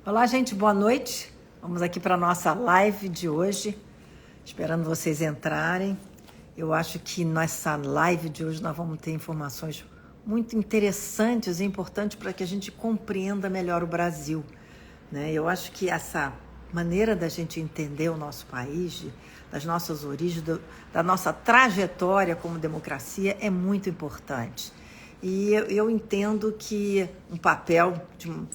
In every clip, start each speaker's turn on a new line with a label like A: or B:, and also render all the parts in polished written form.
A: Olá, gente, boa noite. Vamos aqui para a nossa live de hoje, esperando vocês entrarem. Eu acho que nessa live de hoje nós vamos ter informações muito interessantes e importantes para que a gente compreenda melhor o Brasil, né? Eu acho que essa maneira da gente entender o nosso país, das nossas origens, da nossa trajetória como democracia é muito importante. E eu entendo que um papel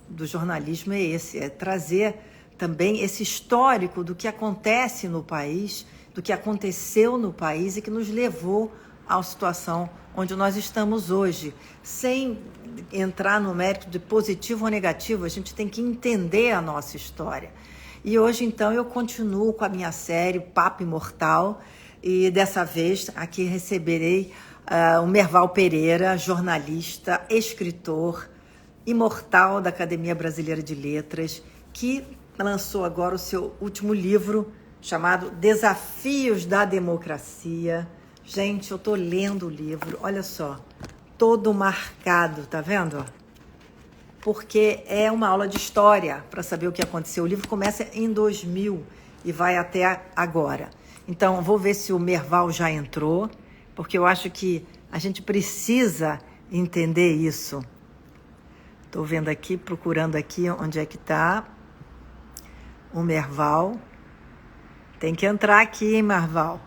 A: do jornalismo é esse, é trazer também esse histórico do que acontece no país, do que aconteceu no país e que nos levou à situação onde nós estamos hoje. Sem entrar no mérito de positivo ou negativo, a gente tem que entender a nossa história. E hoje, então, eu continuo com a minha série Papo Imortal e dessa vez aqui receberei o Merval Pereira, jornalista, escritor, imortal da Academia Brasileira de Letras, que lançou agora o seu último livro, chamado Desafios da Democracia. Gente, eu estou lendo o livro, olha só, todo marcado, tá vendo? Porque é uma aula de história para saber o que aconteceu. O livro começa em 2000 e vai até agora. Então, vou ver se o Merval já entrou, porque eu acho que a gente precisa entender isso. Estou vendo aqui, procurando aqui onde é que está o Merval. Tem que entrar aqui, hein, Merval?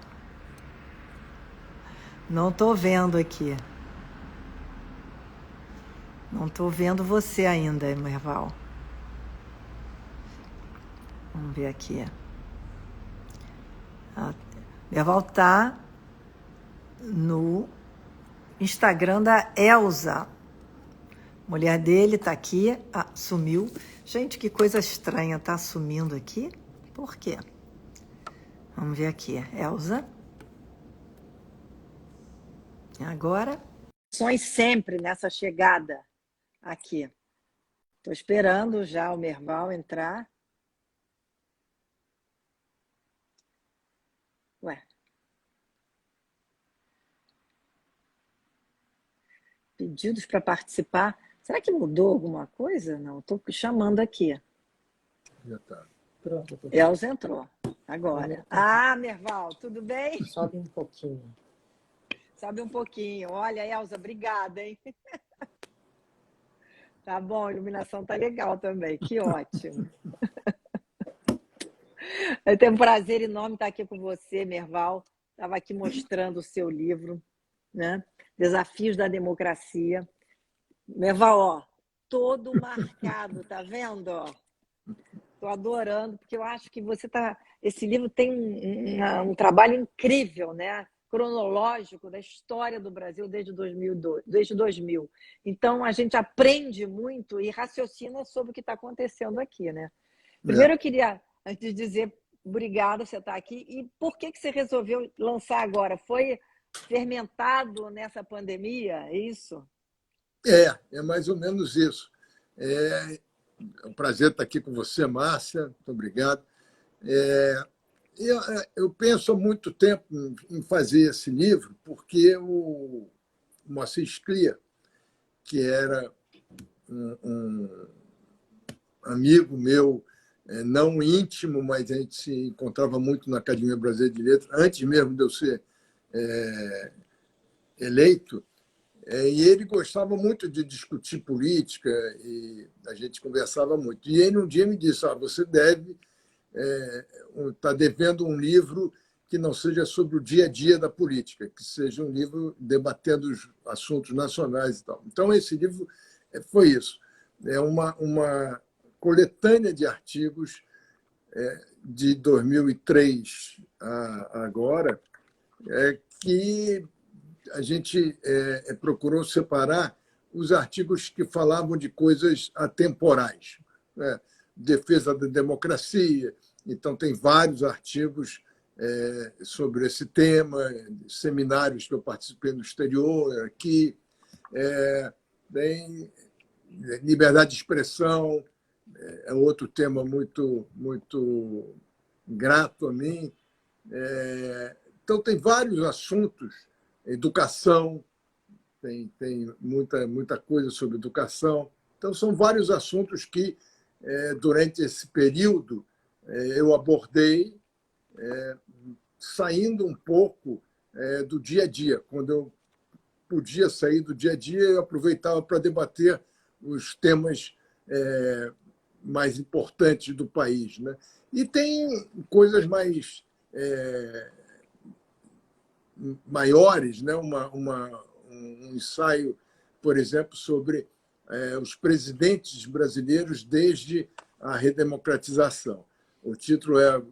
A: Não estou vendo aqui. Não estou vendo você ainda, Merval. Vamos ver aqui. Merval está no Instagram da Elza. Mulher dele está aqui. Ah, sumiu. Gente, que coisa estranha. Está sumindo aqui. Por quê? Vamos ver aqui. Elza. Agora. Sonhos sempre nessa chegada aqui. Estou esperando já o Merval entrar. Ué. Pedidos para participar. Será que mudou alguma coisa? Não, estou chamando aqui.
B: Já está.
C: Pronto.
A: Elza entrou. Agora. Ah, Merval, tudo bem?
C: Sobe um pouquinho.
A: Sobe um pouquinho. Olha, Elza, obrigada, hein? Tá bom, a iluminação tá legal também. Que ótimo. Eu tenho um prazer enorme estar aqui com você, Merval. Estava aqui mostrando o seu livro, né? Desafios da Democracia. Merval, ó, todo marcado, tá vendo? Estou adorando, porque eu acho que você tá. Esse livro tem um trabalho incrível, né? Cronológico da história do Brasil desde 2002, desde 2000. Então, a gente aprende muito e raciocina sobre o que está acontecendo aqui, né? Primeiro, eu queria, antes de dizer obrigada, você estar aqui. E por que você resolveu lançar agora? Foi fermentado nessa pandemia, é isso?
B: É mais ou menos isso. É um prazer estar aqui com você, Márcia. Muito obrigado. Eu penso há muito tempo em fazer esse livro, porque o Moacir Sclia, que era um amigo meu, não íntimo, mas a gente se encontrava muito na Academia Brasileira de Letras, antes mesmo de eu ser eleito, e ele gostava muito de discutir política e a gente conversava muito. E ele um dia me disse: você deve estar devendo um livro que não seja sobre o dia a dia da política, que seja um livro debatendo os assuntos nacionais e tal. Então, esse livro foi isso. É uma coletânea de artigos de 2003 a agora, que a gente procurou separar os artigos que falavam de coisas atemporais, né? Defesa da democracia. Então, tem vários artigos sobre esse tema, seminários que eu participei no exterior, aqui. Tem liberdade de expressão, é outro tema muito, muito grato a mim. Então, tem vários assuntos. Educação, tem muita coisa sobre educação. Então, são vários assuntos que durante esse período, eu abordei saindo um pouco do dia a dia. Quando eu podia sair do dia a dia, eu aproveitava para debater os temas mais importantes do país, né? E tem coisas mais maiores, né? Um ensaio, por exemplo, sobre os presidentes brasileiros desde a redemocratização. O título é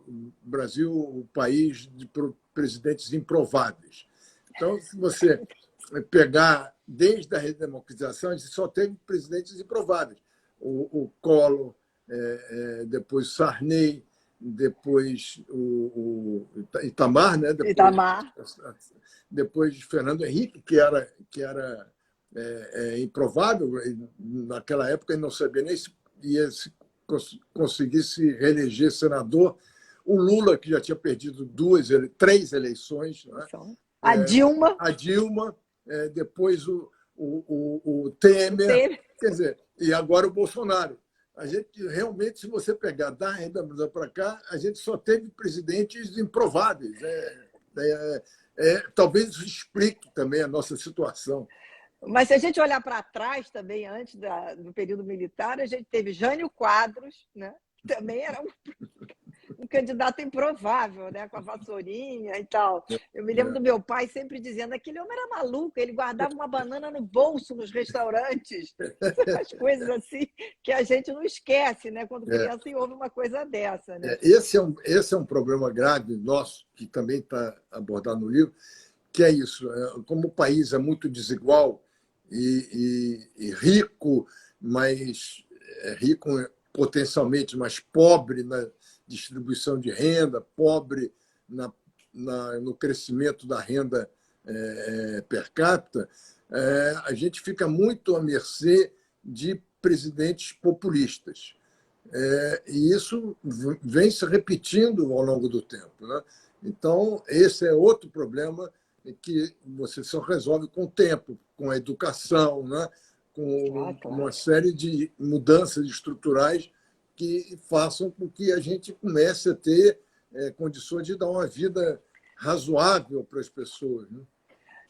B: Brasil, o país de presidentes improváveis. Então, se você pegar desde a redemocratização, a gente só teve presidentes improváveis. O Collor, depois Sarney, depois o Itamar, né? Depois Fernando Henrique, que era improvável. Naquela época ele não sabia nem se ia conseguir se reeleger senador. O Lula, que já tinha perdido 3 eleições. Né?
A: A
B: Dilma, depois o Temer, quer dizer, e agora o Bolsonaro. A gente realmente, se você pegar da redemocratização para cá, a gente só teve presidentes improváveis. Talvez isso explique também a nossa situação.
A: Mas se a gente olhar para trás também, antes do período militar, a gente teve Jânio Quadros, né? Que também era um candidato improvável, né? Com a vassourinha e tal. Eu me lembro do meu pai sempre dizendo que aquele homem era maluco, ele guardava uma banana no bolso nos restaurantes. As coisas assim que a gente não esquece, né? Quando criança e ouve uma coisa dessa. Né?
B: Esse é um problema grave nosso, que também está abordado no livro, que é isso. Como o país é muito desigual e rico, mas rico potencialmente, mas pobre na distribuição de renda, pobre no crescimento da renda per capita, a gente fica muito à mercê de presidentes populistas. E isso vem se repetindo ao longo do tempo. Né? Então, esse é outro problema que você só resolve com o tempo, com a educação, né? Com uma série de mudanças estruturais que façam com que a gente comece a ter condições de dar uma vida razoável para as pessoas. Né?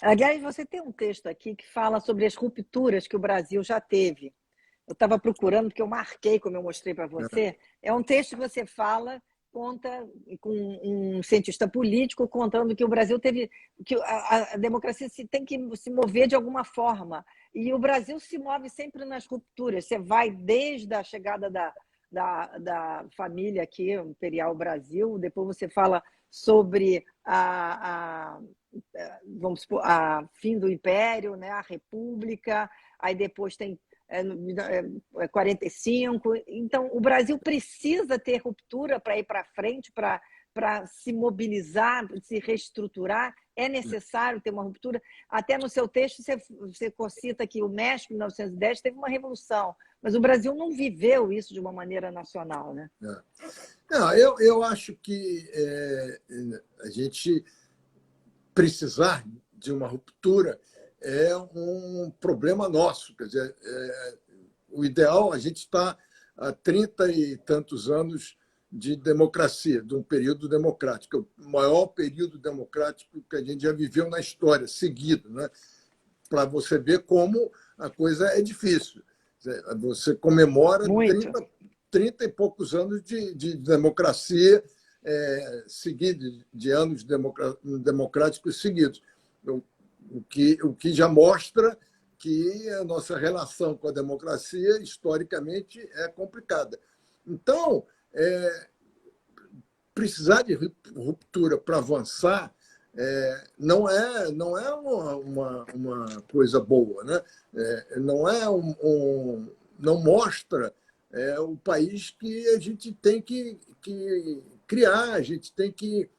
A: Aliás, você tem um texto aqui que fala sobre as rupturas que o Brasil já teve. Eu estava procurando, porque eu marquei, como eu mostrei para você. É um texto que você conta com um cientista político contando que o Brasil teve, que a democracia tem que se mover de alguma forma. E o Brasil se move sempre nas rupturas. Você vai desde a chegada da família aqui, Imperial Brasil, depois você fala sobre vamos supor, a fim do Império, né, a República, aí depois tem 45. Então, o Brasil precisa ter ruptura para ir para frente, para se mobilizar, se reestruturar. É necessário ter uma ruptura. Até no seu texto, você cita que o México, em 1910, teve uma revolução, mas o Brasil não viveu isso de uma maneira nacional. Né?
B: Não, eu acho que a gente precisar de uma ruptura é um problema nosso. Quer dizer, o ideal, a gente está há 30 e tantos anos de democracia, de um período democrático, o maior período democrático que a gente já viveu na história, seguido, né? Para você ver como a coisa é difícil. Você comemora 30 e poucos anos de democracia seguida, de anos democráticos seguidos. O que já mostra que a nossa relação com a democracia, historicamente, é complicada. Então, precisar de ruptura para avançar não é uma coisa boa. Né? Não mostra o país que a gente tem que criar, a gente tem que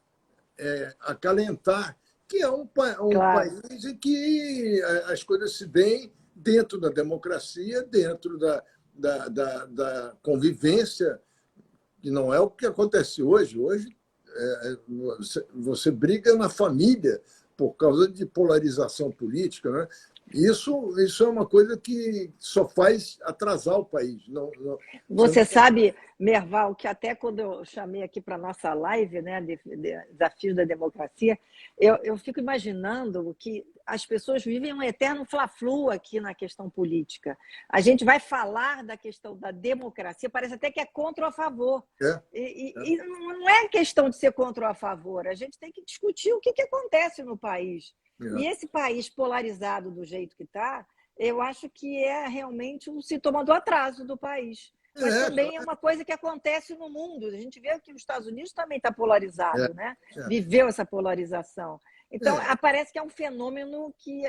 B: acalentar, que é um país em que as coisas se deem dentro da democracia, dentro da convivência, que não é o que acontece hoje. Hoje, você briga na família por causa de polarização política. Né? Isso é uma coisa que só faz atrasar o país. Você
A: Você
B: não tem...
A: sabe, Merval, que até quando eu chamei aqui para a nossa live, né, Desafios da Democracia, eu fico imaginando que as pessoas vivem um eterno fla-flu aqui na questão política. A gente vai falar da questão da democracia, parece até que é contra ou a favor.
B: É,
A: E não é questão de ser contra ou a favor, a gente tem que discutir o que acontece no país. E
B: é,
A: esse país polarizado do jeito que está, eu acho que é realmente um sintoma do atraso do país. Mas também é
B: claro.
A: uma coisa que acontece no mundo. A gente vê que os Estados Unidos também está polarizado, né?
B: É,
A: Viveu essa polarização. Então,
B: é,
A: parece que é um fenômeno que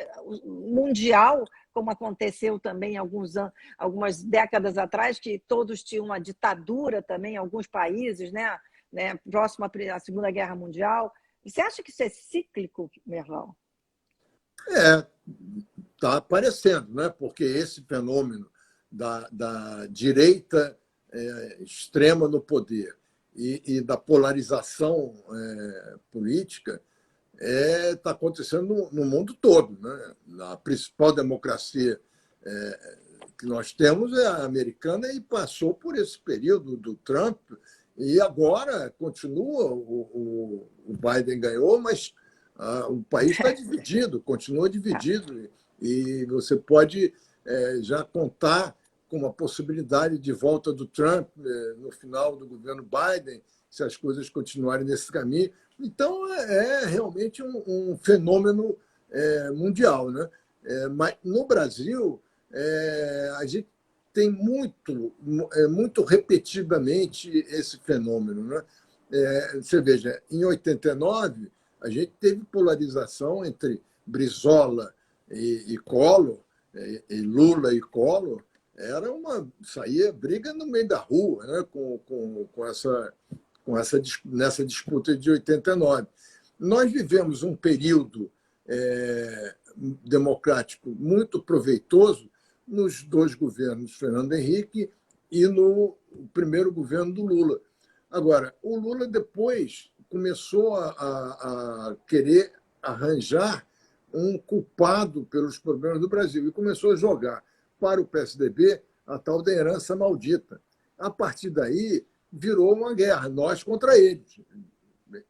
A: mundial, como aconteceu também algumas décadas atrás, que todos tinham uma ditadura também, em alguns países, né? Próximo à Segunda Guerra Mundial. Você acha que isso é cíclico, Merval?
B: está aparecendo, né? Porque esse fenômeno da direita extrema no poder e da polarização política está acontecendo no mundo todo. Né? A principal democracia que nós temos é a americana e passou por esse período do Trump e agora continua, o Biden ganhou, mas o país está dividido, continua dividido e você pode já contar com a possibilidade de volta do Trump no final do governo Biden, se as coisas continuarem nesse caminho. Então, é realmente um fenômeno mundial. Né? Mas no Brasil, a gente tem muito repetidamente esse fenômeno. Né? Você veja, em 89, a gente teve polarização entre Brizola e Collor, e Lula e Collor, saía briga no meio da rua, né? Nessa disputa de 89. Nós vivemos um período democrático muito proveitoso nos dois governos, Fernando Henrique e no primeiro governo do Lula. Agora, o Lula depois começou a querer arranjar um culpado pelos problemas do Brasil e começou a jogar para o PSDB a tal da herança maldita. A partir daí, virou uma guerra, nós contra eles.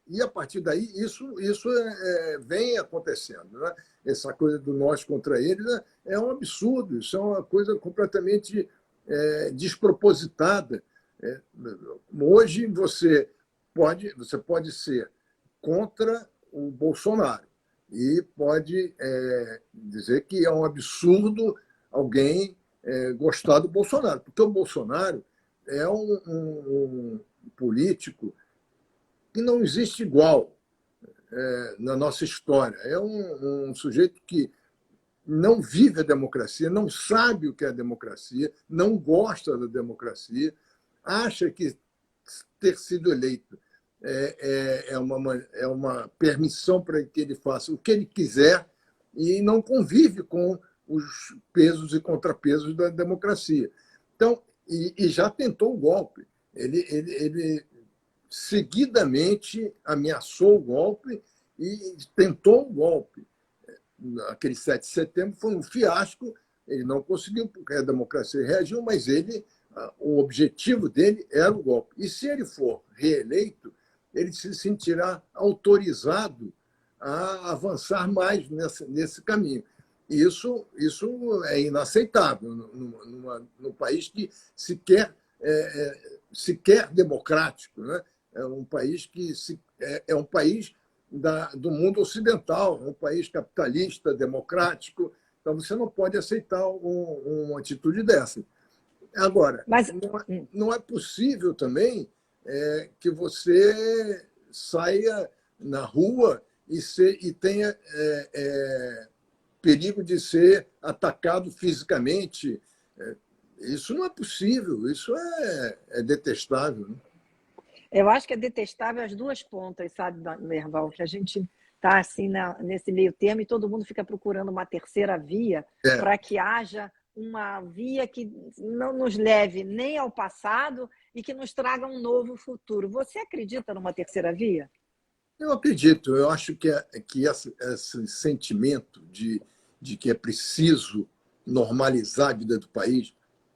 B: E, a partir daí, isso vem acontecendo. Né? Essa coisa do nós contra eles é um absurdo, isso é uma coisa completamente despropositada. Hoje, você pode ser contra o Bolsonaro e pode dizer que é um absurdo alguém gostar do Bolsonaro, porque o Bolsonaro é um político que não existe igual na nossa história. É um sujeito que não vive a democracia, não sabe o que é a democracia, não gosta da democracia, acha que ter sido eleito é uma permissão para que ele faça o que ele quiser e não convive com os pesos e contrapesos da democracia. Então, e já tentou o golpe. Ele seguidamente ameaçou o golpe e tentou o golpe. Aquele 7 de setembro foi um fiasco, ele não conseguiu, porque a democracia reagiu, mas o objetivo dele era o golpe. E se ele for reeleito, ele se sentirá autorizado a avançar mais nesse caminho. Isso é inaceitável num país que sequer democrático. Né? É um país é um país do mundo ocidental, um país capitalista, democrático. Então, você não pode aceitar uma atitude dessa. Agora,
A: Mas
B: não é possível também que você saia na rua e tenha perigo de ser atacado fisicamente. Isso não é possível, isso é detestável. Né?
A: eu acho que é detestável as duas pontas, sabe, Merval? Que a gente está assim nesse meio termo e todo mundo fica procurando uma terceira via
B: É,
A: para que haja uma via que não nos leve nem ao passado e que nos traga um novo futuro. Você acredita numa terceira via?
B: eu acredito, eu acho que esse sentimento de de que é preciso normalizar a vida do país,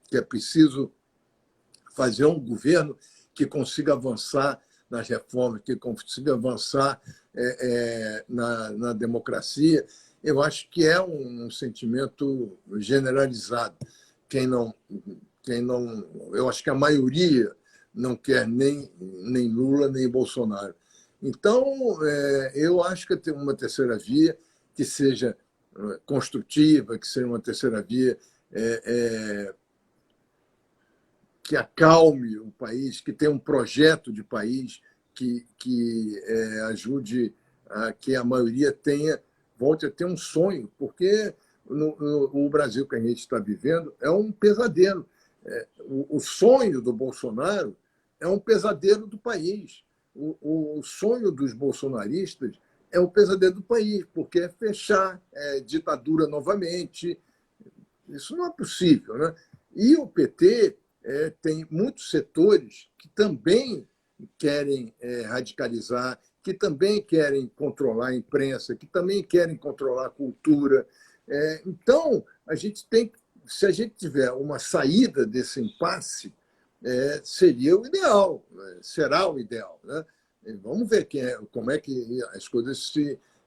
B: que é preciso fazer um governo que consiga avançar nas reformas, que consiga avançar na democracia. Eu acho que é um sentimento generalizado. Quem não, eu acho que a maioria não quer nem Lula nem Bolsonaro. Então, eu acho que tem uma terceira via que seja construtiva, que seja uma terceira via que acalme o país, que tenha um projeto de país que ajude a que a maioria volte a ter um sonho, porque o Brasil que a gente está vivendo é um pesadelo. O sonho do Bolsonaro é um pesadelo do país. O sonho dos bolsonaristas é o pesadelo do país, porque é fechar, ditadura novamente. Isso não é possível, né? E o PT tem muitos setores que também querem radicalizar, que também querem controlar a imprensa, que também querem controlar a cultura. Então, se a gente tiver uma saída desse impasse, seria o ideal, será o ideal, né? Vamos ver como é que as coisas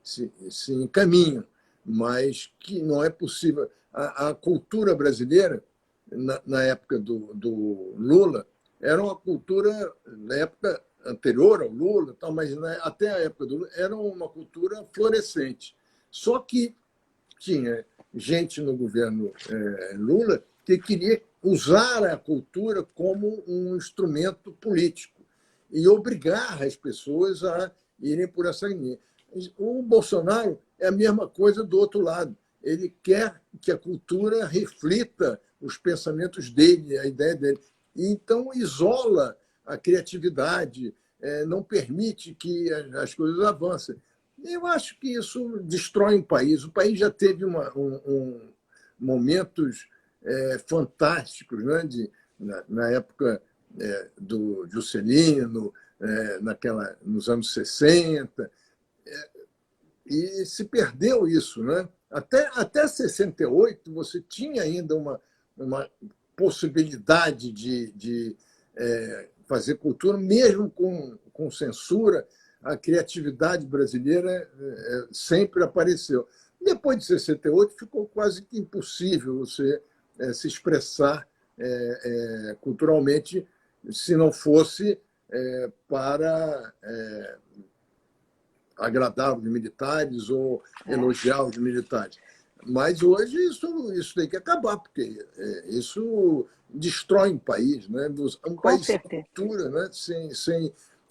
B: se encaminham, mas que não é possível. A cultura brasileira, na época do Lula, era uma cultura, na época anterior ao Lula, mas até a época do Lula, era uma cultura florescente. Só que tinha gente no governo Lula que queria usar a cultura como um instrumento político e obrigar as pessoas a irem por essa linha. O Bolsonaro é a mesma coisa do outro lado. Ele quer que a cultura reflita os pensamentos dele, a ideia dele. E, então, isola a criatividade, não permite que as coisas avancem. Eu acho que isso destrói um país. O país já teve momentos fantásticos, né? Na época do Juscelino, nos anos 60, e se perdeu isso, né? Até 68, você tinha ainda uma possibilidade de fazer cultura, mesmo com censura. A criatividade brasileira sempre apareceu. Depois de 68, ficou quase que impossível você se expressar culturalmente se não fosse para agradar os militares ou elogiar os militares. Mas hoje isso tem que acabar, porque isso destrói um país, né? Um
A: Com
B: país sem
A: certeza.
B: cultura, né?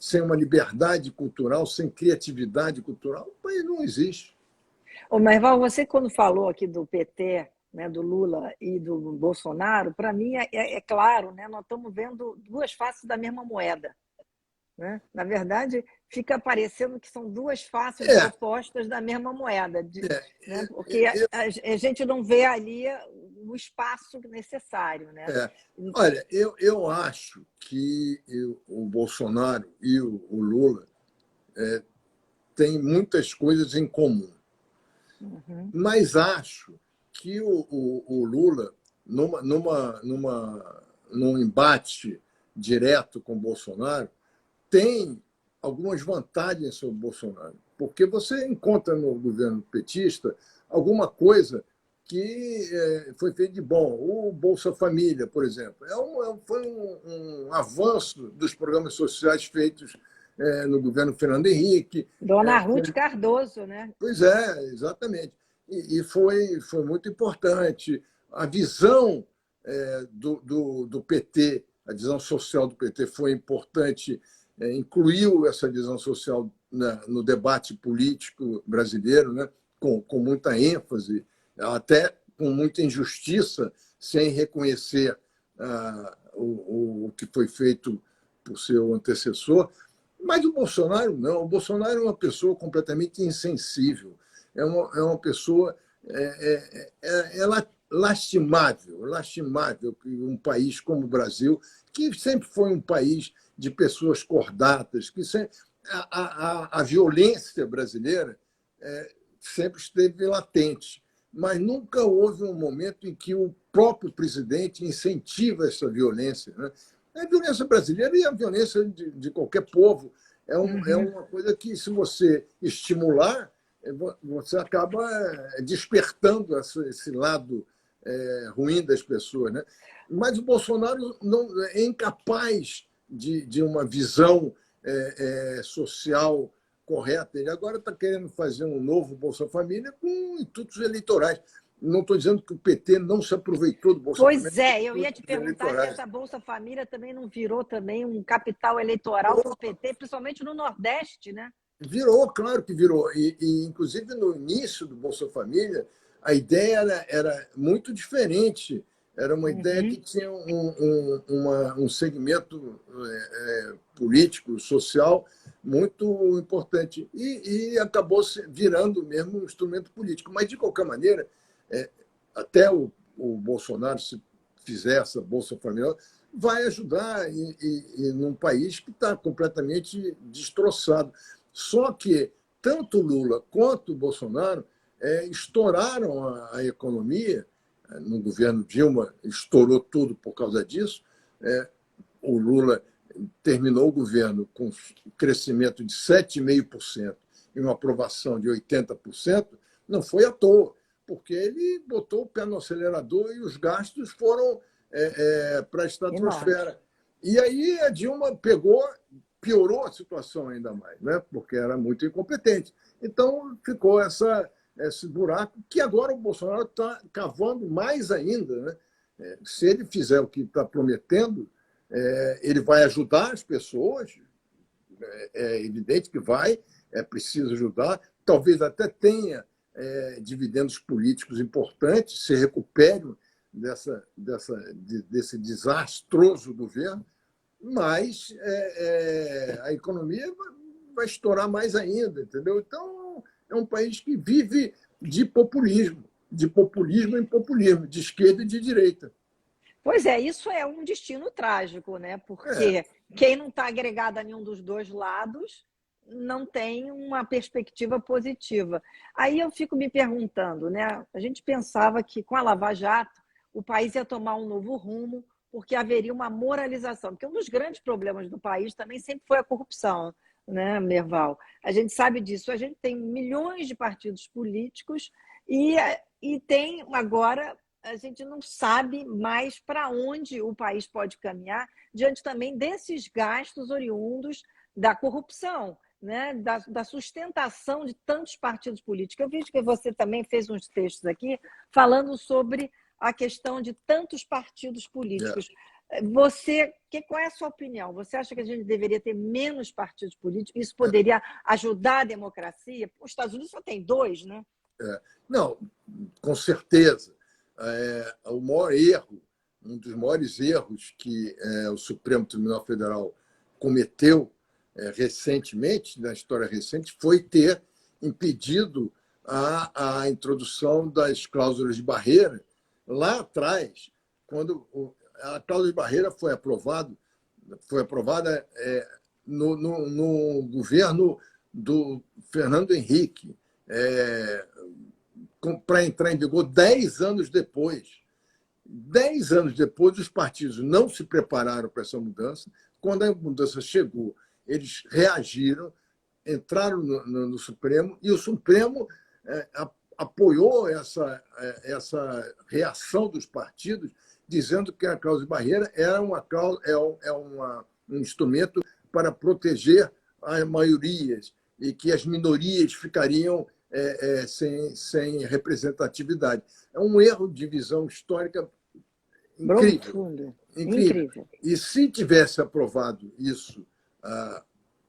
B: Sem uma liberdade cultural, sem criatividade cultural, o país não existe.
A: Ô, Marval, você quando falou aqui do PT, né, do Lula e do Bolsonaro, para mim é claro, né, nós estamos vendo duas faces da mesma moeda. Né? Na verdade, fica parecendo que são duas faces opostas da mesma moeda, né? Porque a gente não vê ali o espaço necessário. Né?
B: Olha, eu acho que o Bolsonaro e o Lula têm muitas coisas em comum.
A: Uhum.
B: Mas acho que o Lula, num embate direto com o Bolsonaro, tem algumas vantagens sobre o Bolsonaro, porque você encontra no governo petista alguma coisa que foi feito de bom. O Bolsa Família, por exemplo, foi um avanço dos programas sociais feitos no governo Fernando Henrique.
A: Dona Ruth Cardoso, né?
B: Pois é, exatamente. E foi muito importante. A visão do PT, a visão social do PT foi importante, incluiu essa visão social no debate político brasileiro, né, com muita ênfase, até com muita injustiça, sem reconhecer o que foi feito por seu antecessor. Mas o Bolsonaro não. O Bolsonaro é uma pessoa completamente insensível. É uma pessoa lastimável que um país como o Brasil, que sempre foi um país de pessoas cordatas, que a violência brasileira sempre esteve latente. mas nunca houve um momento em que o próprio presidente incentiva essa violência, né? A violência brasileira e a violência de qualquer povo é uma coisa que, se você estimular, você acaba despertando esse lado ruim das pessoas, né? Mas o Bolsonaro não é incapaz de uma visão social correta. Ele agora está querendo fazer um novo Bolsa Família com intuitos eleitorais. Não estou dizendo que o PT não se aproveitou do Bolsa Família.
C: Pois é, eu ia te perguntar se essa Bolsa Família também não virou também um capital eleitoral para o PT, principalmente no Nordeste, né?
B: Virou, claro que virou. Inclusive, no início do Bolsa Família, a ideia era muito diferente. Era uma ideia que tinha um segmento político, social, muito importante. E acabou virando mesmo um instrumento político. Mas, de qualquer maneira, até o Bolsonaro, se fizer essa Bolsa Família, vai ajudar num país que está completamente destroçado. Só que tanto Lula quanto o Bolsonaro estouraram a economia. No governo Dilma, estourou tudo por causa disso. O Lula terminou o governo com um crescimento de 7,5% e uma aprovação de 80%. Não foi à toa, porque ele botou o pé no acelerador e os gastos foram para a estratosfera. E aí a Dilma piorou a situação ainda mais, né? Porque era muito incompetente. Então ficou esse buraco que agora o Bolsonaro está cavando mais ainda, né? Se ele fizer o que está prometendo, ele vai ajudar as pessoas, é evidente que vai, é preciso ajudar, talvez até tenha dividendos políticos importantes, se recuperem desse desastroso governo, mas a economia vai estourar mais ainda, entendeu? Então, é um país que vive de populismo em populismo, de esquerda e de direita.
C: Pois é, isso é um destino trágico, né? Porque quem não está agregado a nenhum dos dois lados não tem uma perspectiva positiva. Aí eu fico me perguntando, né? A gente pensava que com a Lava Jato o país ia tomar um novo rumo, porque haveria uma moralização. Porque um dos grandes problemas do país também sempre foi a corrupção, né, Merval? A gente sabe disso. A gente tem milhões de partidos políticos e tem agora, a gente não sabe mais para onde o país pode caminhar diante também desses gastos oriundos da corrupção, né, da sustentação de tantos partidos políticos. Eu vejo que você também fez uns textos aqui falando sobre a questão de tantos partidos políticos. Qual é a sua opinião? Você acha que a gente deveria ter menos partidos políticos? Isso poderia ajudar a democracia? Os Estados Unidos só tem 2, né?
B: Não, com certeza. O maior erro, um dos maiores erros que o Supremo Tribunal Federal cometeu recentemente, na história recente, foi ter impedido a introdução das cláusulas de barreira lá atrás, quando a cláusula de barreira foi aprovada no governo do Fernando Henrique, para entrar em vigor 10 anos depois. 10 anos depois, os partidos não se prepararam para essa mudança. Quando a mudança chegou, eles reagiram, entraram no Supremo, e o Supremo apoiou essa reação dos partidos, dizendo que a cláusula de barreira era um instrumento para proteger as maiorias e que as minorias ficariam sem representatividade. É um erro de visão histórica incrível. Incrível. E se tivesse aprovado isso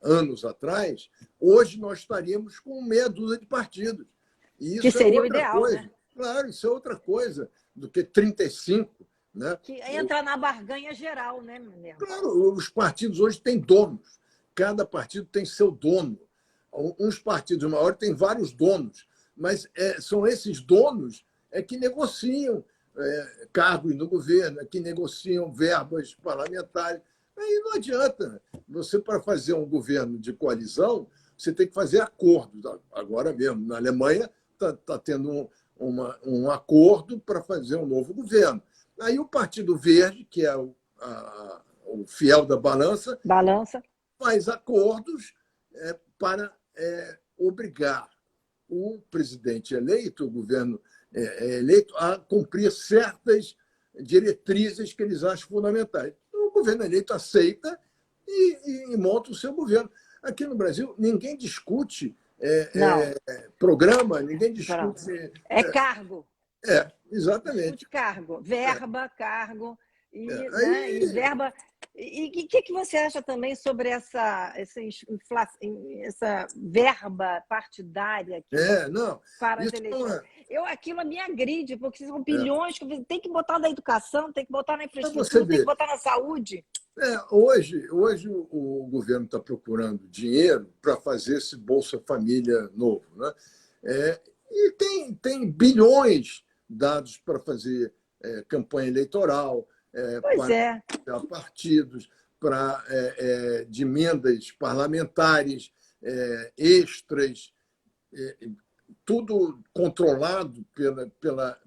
B: anos atrás, hoje nós estaríamos com meia dúzia de partidos. E isso
C: que seria
B: o
C: ideal,
B: coisa.
C: Né?
B: Claro, isso é outra coisa do que 35. Né?
C: Que entra na barganha geral, né, Minerva?
B: Claro, os partidos hoje têm donos. Cada partido tem seu dono. Uns partidos maiores têm vários donos, mas são esses donos que negociam cargos no governo, que negociam verbas parlamentares. Aí não adianta. Você, para fazer um governo de coalizão, você tem que fazer acordos. Agora mesmo, na Alemanha, está tendo um acordo para fazer um novo governo. Aí o Partido Verde, que é o fiel da balança, faz acordos para obrigar o presidente eleito, o governo eleito, a cumprir certas diretrizes que eles acham fundamentais. O governo eleito aceita e monta o seu governo. Aqui no Brasil, ninguém discute programa, ninguém discute...
C: cargo.
B: Exatamente.
C: Discute cargo, verba, cargo... E verba. E o que você acha também sobre essa verba partidária para as eleições? Aquilo me agride, porque são bilhões que tem que botar na educação, tem que botar na infraestrutura, tem que botar na saúde.
B: Hoje o governo está procurando dinheiro para fazer esse Bolsa Família novo, né? E tem bilhões dados para fazer campanha eleitoral, para partidos, de emendas parlamentares, extras, tudo controlado pela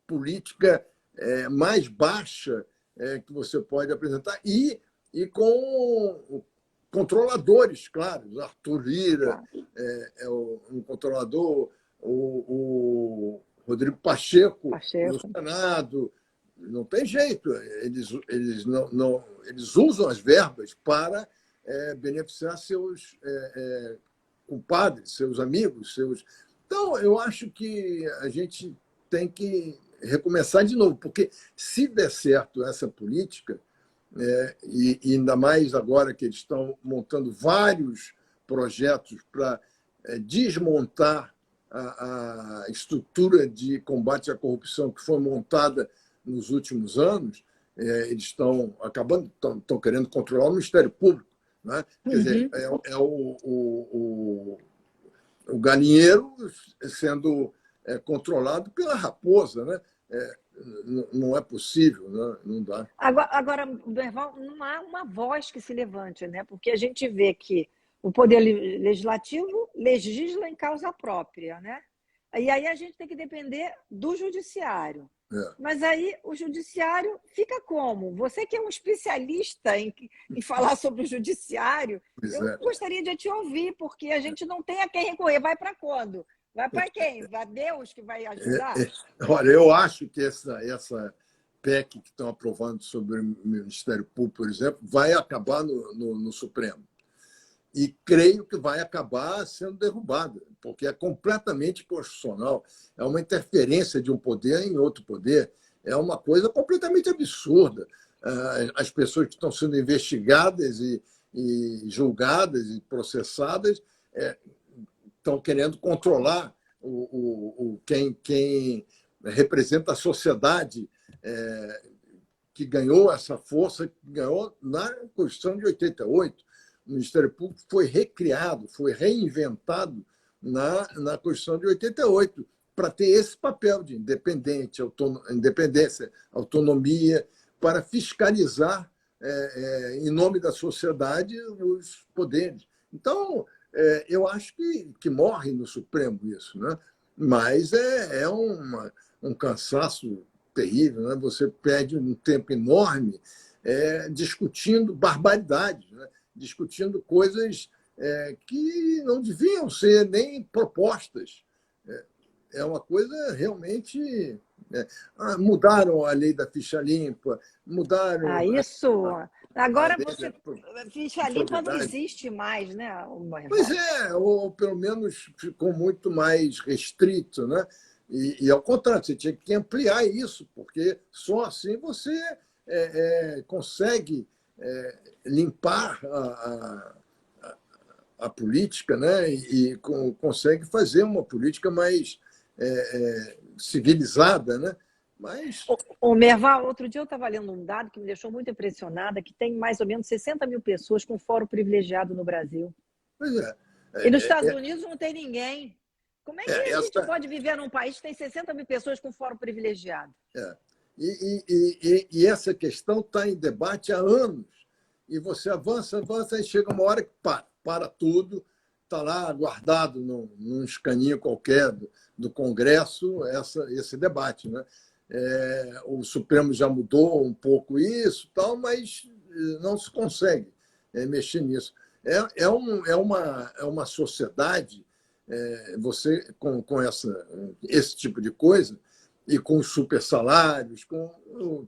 B: política mais baixa que você pode apresentar e com controladores, claro. Arthur Lira é um controlador, o Rodrigo Pacheco no Senado. Não tem jeito, eles usam as verbas para beneficiar seus compadres, seus amigos. Então, eu acho que a gente tem que recomeçar de novo, porque se der certo essa política, e ainda mais agora que eles estão montando vários projetos para desmontar a estrutura de combate à corrupção que foi montada nos últimos anos, eles estão querendo controlar o Ministério Público, né? Quer dizer, o galinheiro sendo controlado pela raposa, né? Não é possível, né? Não dá.
C: Agora, Berval, não há uma voz que se levante, né? Porque a gente vê que o Poder Legislativo legisla em causa própria, né? E aí a gente tem que depender do Judiciário. Mas aí o Judiciário fica como? Você que é um especialista em falar sobre o Judiciário, eu gostaria de te ouvir, porque a gente não tem a quem recorrer. Vai para quando? Vai para quem? Vai Deus que vai ajudar?
B: Olha, eu acho que essa PEC que estão aprovando sobre o Ministério Público, por exemplo, vai acabar no Supremo. E creio que vai acabar sendo derrubada, porque é completamente constitucional. É uma interferência de um poder em outro poder. É uma coisa completamente absurda. As pessoas que estão sendo investigadas e julgadas e processadas estão querendo controlar quem representa a sociedade que ganhou essa força, que ganhou na Constituição de 88. O Ministério Público foi recriado, foi reinventado na Constituição de 88 para ter esse papel de independência, autonomia, para fiscalizar, em nome da sociedade, os poderes. Então, eu acho que morre no Supremo isso, né? Mas é um cansaço terrível, né? Você perde um tempo enorme discutindo barbaridades, né? Discutindo coisas que não deviam ser nem propostas. É uma coisa realmente... mudaram a lei da ficha limpa, mudaram...
C: Isso! Agora ficha limpa não existe mais, né?
B: Pois ou pelo menos ficou muito mais restrito, né? E ao contrário, você tinha que ampliar isso, porque só assim você consegue limpar a política, né? E consegue fazer uma política mais civilizada, né? Mas...
C: Merval, outro dia eu estava lendo um dado que me deixou muito impressionada, que tem mais ou menos 60 mil pessoas com fórum privilegiado no Brasil.
B: Pois é.
C: E nos Estados Unidos não tem ninguém. Como é que a gente pode viver num país que tem 60 mil pessoas com fórum privilegiado?
B: E essa questão está em debate há anos. E você avança, e chega uma hora que para tudo, está lá guardado num escaninho qualquer do Congresso esse debate, né? O Supremo já mudou um pouco isso, tal, mas não se consegue mexer nisso. É uma sociedade, você com esse tipo de coisa, e com os super salários,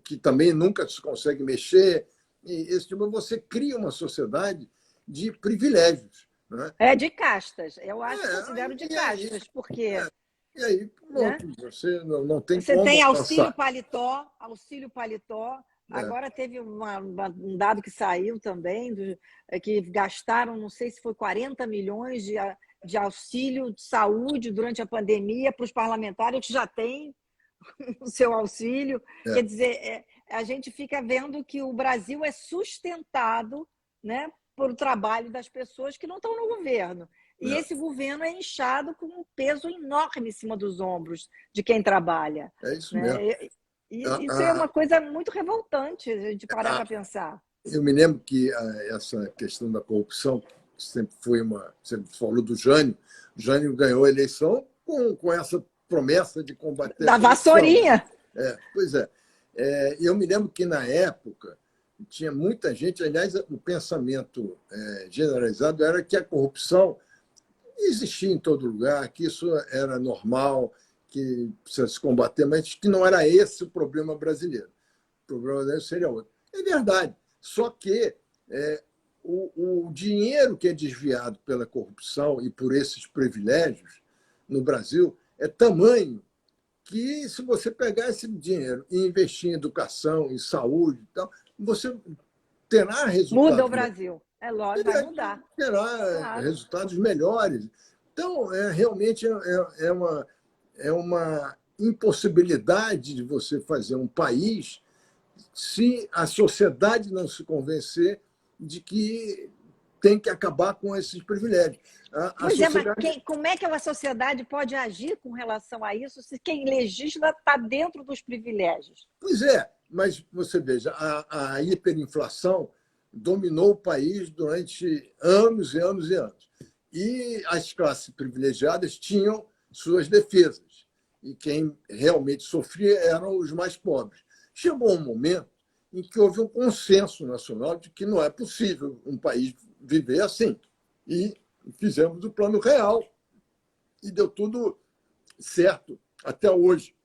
B: que também nunca se consegue mexer, e esse tipo, você cria uma sociedade de privilégios. Né?
C: De castas. Eu acho que considero de castas, porque...
B: E aí, pronto, né? Você não tem
C: você
B: como
C: tem
B: alcançar.
C: auxílio paletó. Agora teve um dado que saiu também, que gastaram, não sei se foi 40 milhões de auxílio de saúde durante a pandemia para os parlamentares que já têm o seu auxílio. Quer dizer, a gente fica vendo que o Brasil é sustentado, né, por o trabalho das pessoas que não estão no governo. E esse governo é inchado com um peso enorme em cima dos ombros de quem trabalha.
B: É isso
C: né?
B: mesmo.
C: Isso é uma coisa muito revoltante, a gente parar para pensar.
B: Eu me lembro que essa questão da corrupção sempre foi você falou do Jânio. O Jânio ganhou a eleição com essa promessa de combater
C: da
B: a corrupção.
C: vassourinha.
B: Pois é. Eu me lembro que, na época, tinha muita gente, aliás, o pensamento generalizado era que a corrupção existia em todo lugar, que isso era normal, que precisa se combater, mas que não era esse o problema brasileiro. O problema brasileiro seria outro. É verdade. Só que o dinheiro que é desviado pela corrupção e por esses privilégios no Brasil é tamanho que, se você pegar esse dinheiro e investir em educação, em saúde e tal, você terá resultados.
C: Muda o Brasil. É lógico, vai mudar.
B: Terá resultados melhores. Então, realmente é uma impossibilidade de você fazer um país se a sociedade não se convencer de que tem que acabar com esses privilégios.
C: Mas como é que a sociedade pode agir com relação a isso se quem legisla está dentro dos privilégios?
B: Pois é, mas você veja, a hiperinflação dominou o país durante anos e anos e anos. E as classes privilegiadas tinham suas defesas. E quem realmente sofria eram os mais pobres. Chegou um momento em que houve um consenso nacional de que não é possível um país viver assim. E fizemos o Plano Real e deu tudo certo até hoje.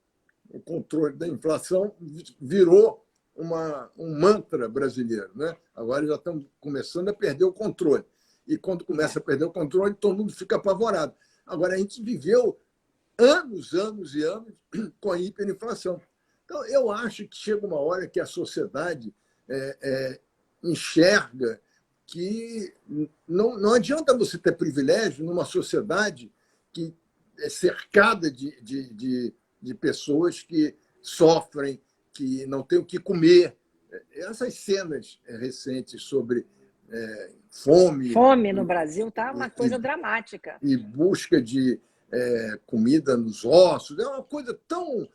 B: O controle da inflação virou um mantra brasileiro. Né? Agora já estamos começando a perder o controle. E quando começa a perder o controle, todo mundo fica apavorado. Agora, a gente viveu anos e anos com a hiperinflação. Então, eu acho que chega uma hora que a sociedade enxerga que não adianta você ter privilégio numa sociedade que é cercada de pessoas que sofrem, que não têm o que comer. Essas cenas recentes sobre fome...
C: Fome no Brasil está uma coisa dramática.
B: E busca de comida nos ossos. É uma coisa tão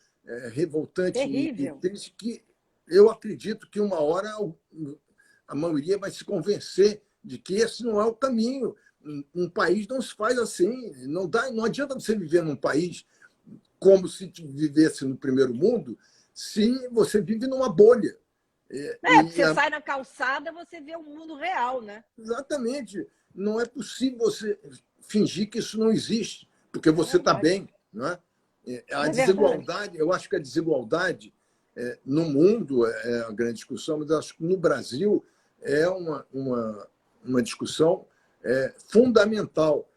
B: revoltante e triste que eu acredito que uma hora a maioria vai se convencer de que esse não é o caminho. Um país não se faz assim. Não adianta você viver num país como se vivesse no primeiro mundo, se você vive numa bolha.
C: Você sai na calçada, você vê o mundo real, né?
B: Exatamente. Não é possível você fingir que isso não existe, porque você está bem. Não é? A desigualdade, eu acho que a desigualdade no mundo é a grande discussão, mas acho que no Brasil é uma discussão fundamental,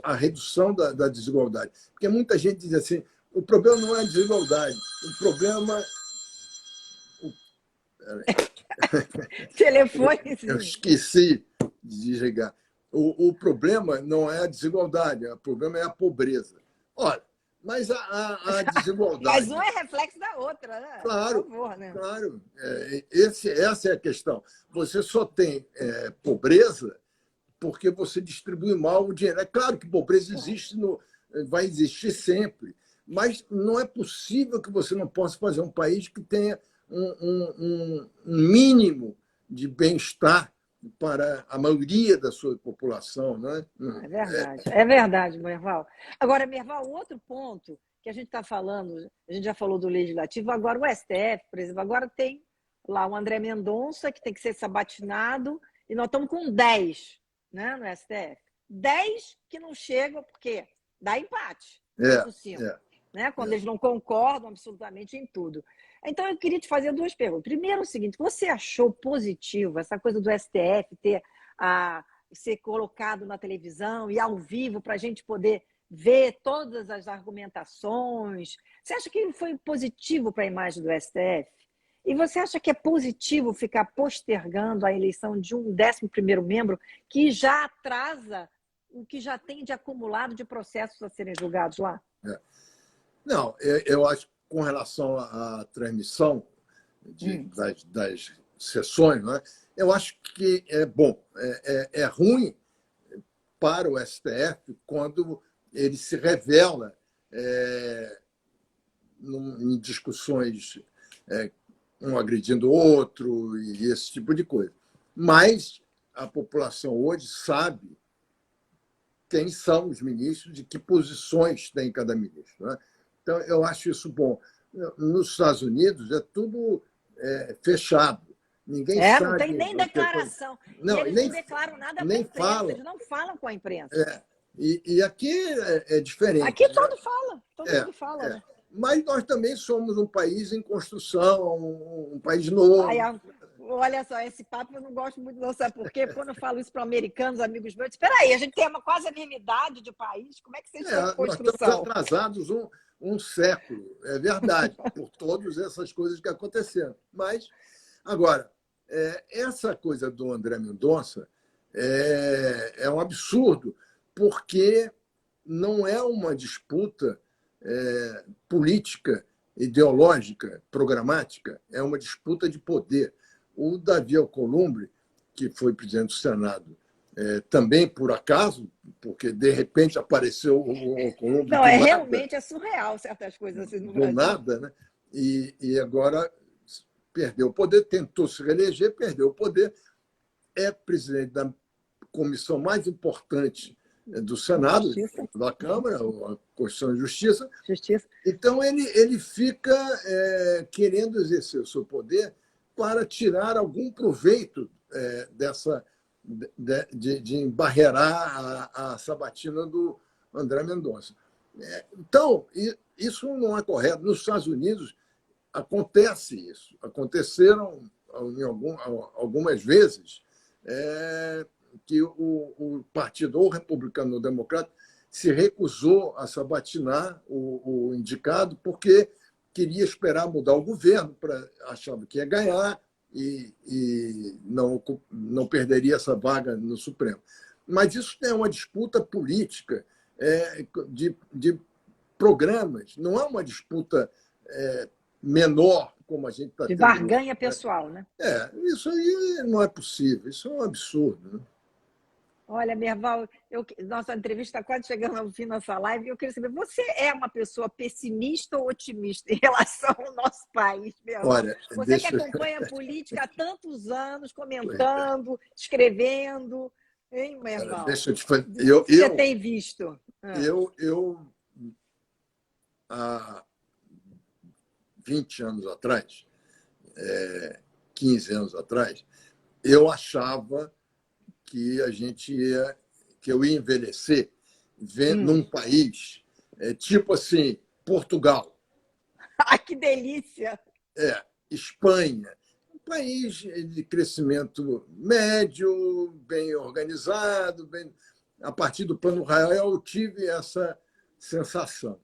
B: a redução da desigualdade. Porque muita gente diz assim, o problema não é a desigualdade, o problema...
C: Telefone.
B: Eu esqueci de desligar. O problema não é a desigualdade, o problema é a pobreza. Olha, mas a desigualdade...
C: Mas um é reflexo da outra, né?
B: Claro,
C: por favor, né?
B: claro. Essa é a questão. Você só tem pobreza porque você distribui mal o dinheiro. É claro que pobreza existe, vai existir sempre, mas não é possível que você não possa fazer um país que tenha um mínimo de bem-estar para a maioria da sua população. Né?
C: É verdade, Merval. Agora, Merval, outro ponto que a gente está falando, a gente já falou do Legislativo, agora o STF, por exemplo, agora tem lá o André Mendonça, que tem que ser sabatinado, e nós estamos com 10, né, no STF. 10 que não chegam, porque dá empate. Né, quando eles não concordam absolutamente em tudo. Então, eu queria te fazer duas perguntas. Primeiro, o seguinte, você achou positivo essa coisa do STF ser colocado na televisão e ao vivo para a gente poder ver todas as argumentações? Você acha que foi positivo para a imagem do STF? E você acha que é positivo ficar postergando a eleição de um 11º membro que já atrasa o que já tem de acumulado de processos a serem julgados lá?
B: Não, eu acho que com relação à transmissão das sessões, né, eu acho que é bom. É ruim para o STF quando ele se revela em discussões um agredindo o outro e esse tipo de coisa. Mas a população hoje sabe quem são os ministros e que posições tem cada ministro. Né? Então, eu acho isso bom. Nos Estados Unidos é tudo fechado. Ninguém sabe.
C: Não tem nem declaração.
B: Não,
C: e eles não declaram nada para a imprensa.
B: Falam.
C: Eles não falam com a imprensa.
B: E aqui é diferente.
C: Aqui todo fala. Todo mundo fala. Né?
B: Mas nós também somos um país em construção, um país novo.
C: Olha só, esse papo eu não gosto muito, não, sabe por quê? Quando eu falo isso para americanos, amigos meus, espera aí, a gente tem quase a mesma idade de país, como é que vocês estão em construção?
B: Nós estamos atrasados um século, é verdade, por todas essas coisas que aconteceram. Mas, agora, essa coisa do André Mendonça é um absurdo, porque não é uma disputa política, ideológica, programática, é uma disputa de poder. O Davi Alcolumbre, que foi presidente do Senado, também por acaso, porque de repente apareceu o Alcolumbre.
C: Não, realmente é surreal certas coisas assim no Brasil.
B: Do nada, né? E agora perdeu o poder, tentou se reeleger, perdeu o poder, é presidente da comissão mais importante do Senado, da Câmara, a Constituição e Justiça. Então, ele fica querendo exercer o seu poder para tirar algum proveito de embarrear a sabatina do André Mendonça. Então, isso não é correto. Nos Estados Unidos acontece isso. Aconteceram algumas vezes que o partido ou republicano ou democrata se recusou a sabatinar o indicado porque queria esperar mudar o governo, achava que ia ganhar e não perderia essa vaga no Supremo. Mas isso é uma disputa política de programas, não é uma disputa menor, como a gente está tendo.
C: De barganha pessoal, né?
B: Isso aí não é possível, isso é um absurdo. Né?
C: Olha, Merval, nossa entrevista está quase chegando ao fim da nossa live e eu queria saber, você é uma pessoa pessimista ou otimista em relação ao nosso país, Merval?
B: Olha,
C: você que acompanha a política há tantos anos, comentando, escrevendo, hein, Merval?
B: Deixa eu te fazer.
C: Você tem visto?
B: Eu, há 20 anos atrás, 15 anos atrás, eu achava que eu ia envelhecer num país tipo assim, Portugal.
C: Ah, que delícia!
B: Espanha, um país de crescimento médio, bem organizado, a partir do Plano Real eu tive essa sensação.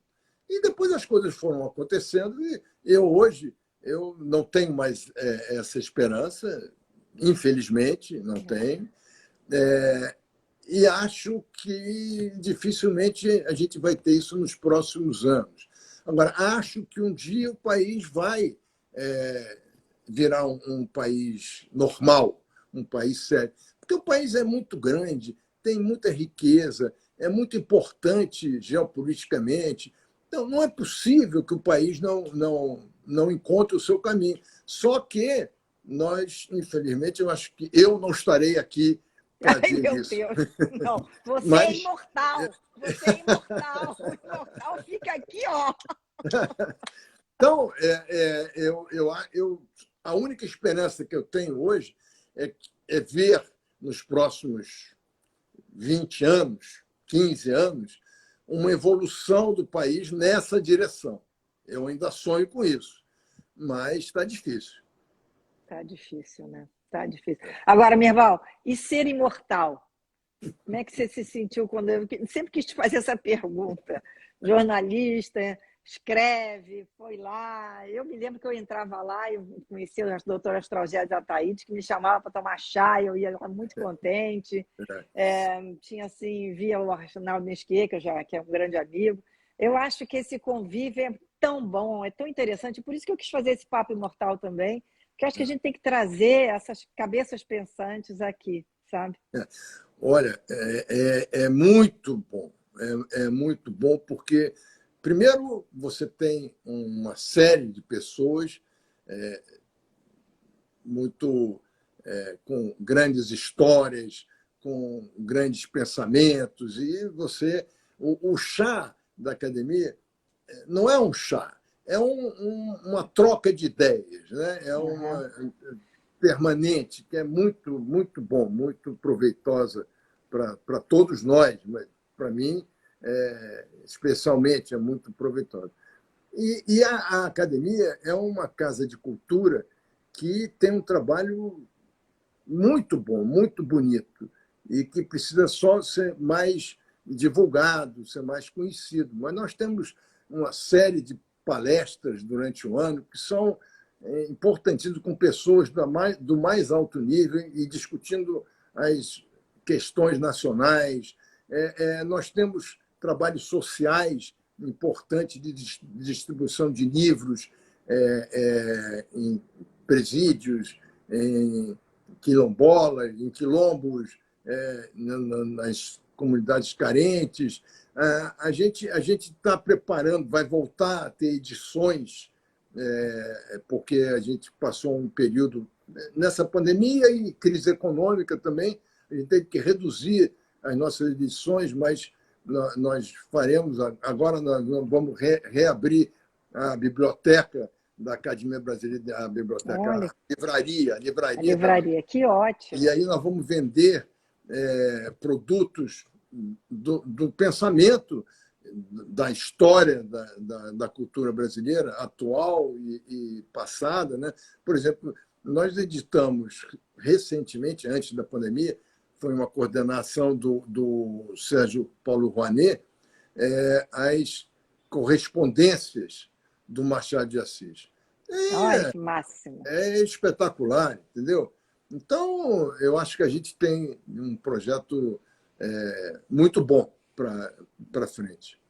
B: E depois as coisas foram acontecendo e hoje eu não tenho mais essa esperança, infelizmente, não tenho. E acho que dificilmente a gente vai ter isso nos próximos anos. Agora, acho que um dia o país vai virar um país normal, um país sério. Porque o país é muito grande, tem muita riqueza, é muito importante geopoliticamente. Então, não é possível que o país não encontre o seu caminho. Só que infelizmente, eu acho que eu não estarei aqui para
C: Ai,
B: dizer
C: meu
B: isso.
C: Deus, não, você é
B: Mas,
C: imortal, você é imortal, o imortal fica aqui, ó.
B: então, a única esperança que eu tenho hoje é ver nos próximos 20 anos, 15 anos, uma evolução do país nessa direção. Eu ainda sonho com isso, mas está difícil.
C: Tá difícil, né? Tá difícil. Agora, Merval, e ser imortal? Como é que você se sentiu quando eu sempre quis te fazer essa pergunta? Jornalista, escreve, foi lá. Eu me lembro que eu entrava lá, eu conhecia a doutora Astralgésia Ataíde, que me chamava para tomar chá, eu ia lá muito contente. Tinha assim, via o Arnaldo Nesquier, que é um grande amigo. Eu acho que esse convívio é tão bom, é tão interessante, por isso que eu quis fazer esse papo imortal também, porque eu acho que a gente tem que trazer essas cabeças pensantes aqui, sabe?
B: Olha, é muito bom. É muito bom porque, primeiro, você tem uma série de pessoas muito com grandes histórias, com grandes pensamentos, e o chá da academia não é um chá, é uma troca de ideias, né? É uma permanente que é muito, muito bom, muito proveitosa para todos nós, mas para mim, especialmente, é muito proveitosa. E a academia é uma casa de cultura que tem um trabalho muito bom, muito bonito, e que precisa só ser mais divulgado, ser mais conhecido. Mas nós temos uma série de palestras durante o ano que são importantíssimas, com pessoas do mais alto nível e discutindo as questões nacionais. Nós temos trabalhos sociais importantes de distribuição de livros em presídios, em quilombolas, em quilombos, nas comunidades carentes. A gente está preparando, vai voltar a ter edições, porque a gente passou um período nessa pandemia e crise econômica também, a gente teve que reduzir as nossas edições, mas nós faremos, agora nós vamos reabrir a biblioteca da Academia Brasileira, a biblioteca,
C: Olha,
B: a
C: a
B: livraria da.
C: livraria, que ótimo.
B: E aí nós vamos vender produtos do pensamento, da história da cultura brasileira, atual e passada, né? Por exemplo, nós editamos recentemente, antes da pandemia, foi uma coordenação do Sérgio Paulo Rouanet, as correspondências do Machado de Assis.
C: Olha que máximo.
B: É espetacular, entendeu? Então, eu acho que a gente tem um projeto muito bom para frente.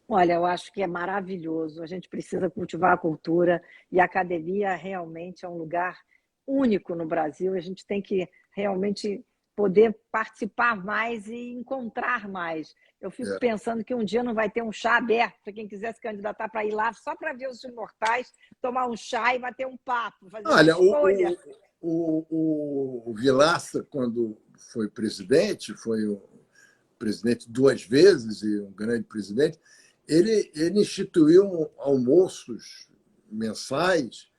C: Olha, eu acho que é maravilhoso. A gente precisa cultivar a cultura e a academia realmente é um lugar único no Brasil. A gente tem que realmente poder participar mais e encontrar mais. Eu fico pensando que um dia não vai ter um chá aberto para quem quiser se candidatar para ir lá só para ver os imortais, tomar um chá e bater um papo, fazer uma
B: Olha,
C: escolha.
B: o Vilaça, quando foi presidente, foi o presidente duas vezes e um grande presidente, ele instituiu almoços mensais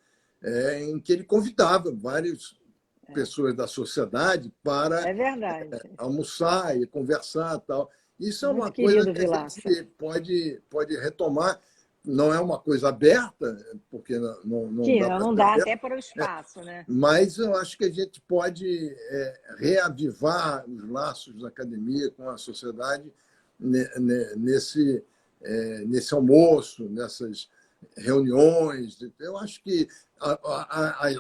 B: em que ele convidava várias pessoas da sociedade para
C: É verdade.
B: almoçar e conversar e tal. Isso é
C: Muito
B: uma coisa
C: querido,
B: que a
C: Vilaça.
B: gente pode retomar. Não é uma coisa aberta, porque não dá para
C: Não
B: ser
C: dá
B: aberta,
C: até para o espaço, né?
B: mas eu acho que a gente pode reavivar os laços da academia com a sociedade nesse almoço, nessas reuniões. Eu acho que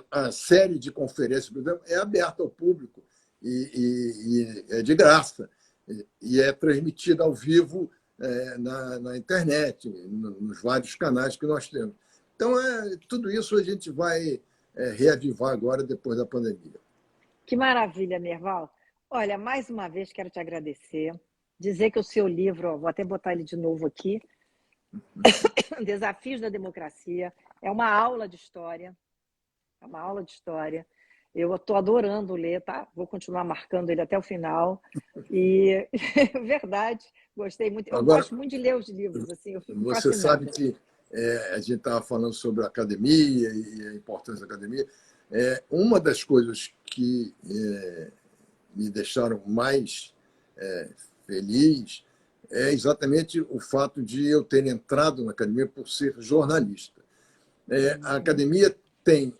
B: a série de conferências, por exemplo, é aberta ao público e é de graça. E é transmitida ao vivo na internet, nos vários canais que nós temos. Então, tudo isso a gente vai reavivar agora, depois da pandemia.
C: Que maravilha, Merval. Olha, mais uma vez quero te agradecer, dizer que o seu livro, ó, vou até botar ele de novo aqui, Desafios da Democracia, é uma aula de história. É uma aula de história. Eu estou adorando ler, tá? Vou continuar marcando ele até o final. E, verdade, gostei muito. Eu
B: Agora,
C: gosto muito de ler os livros, assim, eu fico
B: você sabe
C: fascinada.
B: que a gente estava falando sobre a academia e a importância da academia. Uma das coisas que me deixaram mais feliz é exatamente o fato de eu ter entrado na academia por ser jornalista. A academia tem,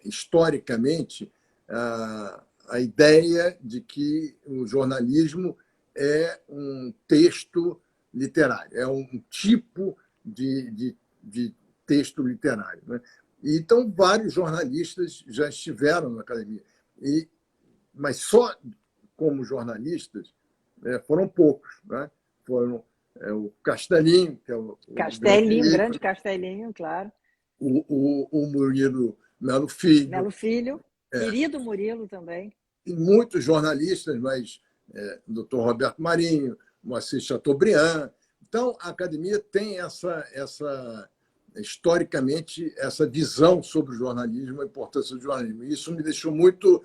B: historicamente, a ideia de que o jornalismo é um texto literário, é um tipo de texto literário. Né? Então, vários jornalistas já estiveram na academia, mas só como jornalistas foram poucos. Né? Foram o Castelinho, que é o grande
C: Castelinho, grande
B: livro,
C: Castelinho, claro.
B: o Murilo Melo Filho,
C: Melo Filho, querido Murilo também.
B: e muitos jornalistas, mas Dr. Roberto Marinho, Moacir Chateaubriand. Então, a academia tem historicamente, essa visão sobre o jornalismo, a importância do jornalismo. E isso me deixou muito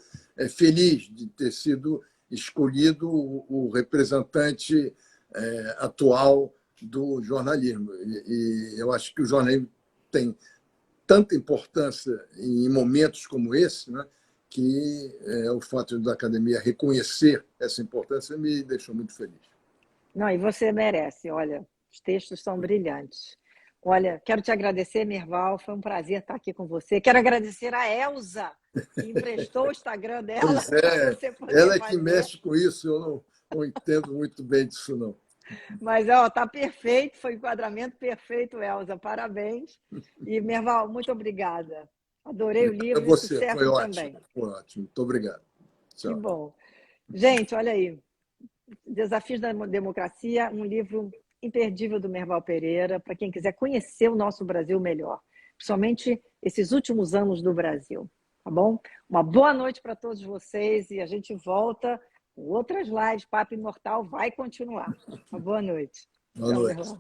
B: feliz de ter sido escolhido o representante atual do jornalismo. E eu acho que o jornalismo tem tanta importância em momentos como esse, né, que o fato da academia reconhecer essa importância me deixou muito feliz.
C: Não, e você merece. Olha, os textos são brilhantes. Olha, quero te agradecer, Merval. Foi um prazer estar aqui com você. Quero agradecer a Elza, que emprestou o Instagram dela
B: Pois
C: para
B: é,
C: você poder
B: ela é que
C: fazer.
B: mexe com isso, eu não entendo muito bem disso, não.
C: Mas, ó, tá perfeito, foi o enquadramento perfeito, Elza. Parabéns. E, Merval, muito obrigada. Adorei o
B: Obrigado a
C: livro e
B: você, foi
C: sucesso
B: ótimo,
C: também.
B: foi ótimo. Muito obrigado.
C: Que
B: Tchau.
C: bom. Gente, olha aí. Desafios da Democracia, um livro imperdível do Merval Pereira, para quem quiser conhecer o nosso Brasil melhor, principalmente esses últimos anos do Brasil, tá bom? Uma boa noite para todos vocês e a gente volta com outras lives. Papo Imortal vai continuar. Uma boa noite.
B: Boa
C: Tchau,
B: noite.
C: Merval.